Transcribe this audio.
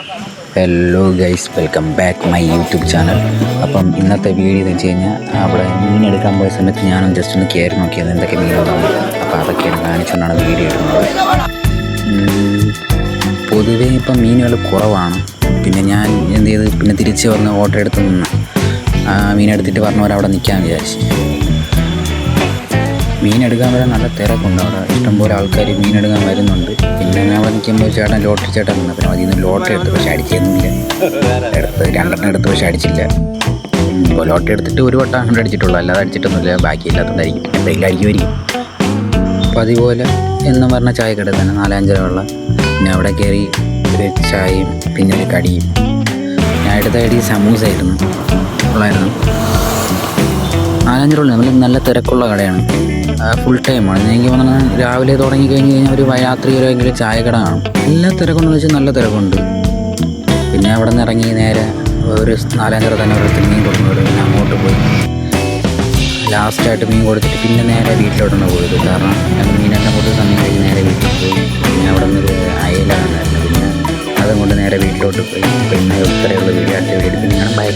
Hello guys, welcome back my YouTube channel. അപ്പം ഇന്നത്തെ video എന്ന് വെച്ച് കഴിഞ്ഞാൽ അവിടെ മീൻ എടുക്കാൻ പോയ സമയത്ത് ഞാനും ജസ്റ്റ് ഒന്ന് കയറി നോക്കിയത് എന്തൊക്കെ മീനുകളാണ്. അപ്പോൾ അതൊക്കെയാണ് കാണിച്ചുകൊണ്ടാണ് വീഡിയോ ഇടുന്നത്. പൊതുവേ ഇപ്പം മീനുകൾ കുറവാണ്. പിന്നെ ഞാൻ എന്ത് ചെയ്ത് പിന്നെ തിരിച്ച് വന്ന് ഓട്ടോ എടുത്ത് നിന്ന് മീനെടുത്തിട്ട് പറഞ്ഞവരെ അവിടെ നിൽക്കാൻ വിചാരിച്ചു. മീനെടുക്കാൻ വരാൻ നല്ല തിരക്കുണ്ട്. അവിടെ ഇഷ്ടംപോലെ ആൾക്കാർ മീനെടുക്കാൻ വരുന്നുണ്ട്. പിന്നെ ഞാൻ അവിടെ നിൽക്കുമ്പോൾ ലോട്ടറി ചേട്ടൻ നിന്ന് പിന്നെ അതിൽ നിന്ന് ലോട്ടറി എടുത്ത് പക്ഷേ അടിച്ചൊന്നുമില്ല. രണ്ടെണ്ണം എടുത്ത് പക്ഷേ അടിച്ചില്ല. ഇപ്പോൾ ലോട്ടറി എടുത്തിട്ട് ഒരു വട്ടം കൊണ്ട് അടിച്ചിട്ടുള്ളൂ, അല്ലാതെ അടിച്ചിട്ടൊന്നുമില്ല. ബാക്കി ഇല്ലാത്തതുകൊണ്ടായിരിക്കും, എന്തെങ്കിലും അടിക്കുമായിരിക്കും. അപ്പോൾ അതുപോലെ എന്ന് പറഞ്ഞ ചായക്കട തന്നെ 4-5 വെള്ളം. പിന്നെ അവിടെ കയറി ഒരു ചായയും പിന്നെ ഒരു കടിയും. ഞാൻ എടുത്ത കടി സമൂസ ആയിരുന്നു, ഉള്ളായിരുന്നു. 4-5 രൂപ നമ്മൾ നല്ല തിരക്കുള്ള കടയാണ്. ഫുൾ ടൈമാണ്. എനിക്ക് തോന്നുന്നത് രാവിലെ തുടങ്ങി കഴിഞ്ഞ് കഴിഞ്ഞാൽ ഒരു രാത്രി വരെയെങ്കിലും ചായക്കട കാണും. എല്ലാ തിരക്കുണ്ടെന്ന് വെച്ചാൽ നല്ല തിരക്കുണ്ട്. പിന്നെ അവിടെ നിന്ന് ഇറങ്ങി നേരെ ഒരു 4-5 രൂപ തന്നെ ഒരിടത്ത് മീൻ കൊടുക്കുന്നത്. പിന്നെ അങ്ങോട്ട് പോയി ലാസ്റ്റായിട്ട് മീൻ കൊടുത്തിട്ട് പിന്നെ നേരെ വീട്ടിലോട്ടാണ് പോയത്. കാരണം ഞങ്ങൾ മീനെല്ലാം കൊടുത്ത സമയം കഴിഞ്ഞ് നേരെ വീട്ടിൽ പോയി. പിന്നെ അവിടെ നിന്നൊരു അയലാണെന്നായിരുന്നു. പിന്നെ അതും കൊണ്ട് നേരെ വീട്ടിലോട്ട് പോയി. പിന്നെ ഇത്രയുള്ള വീഡിയോ അടുത്ത വീഡിയോ പിന്നെ ഞാൻ ബൈ.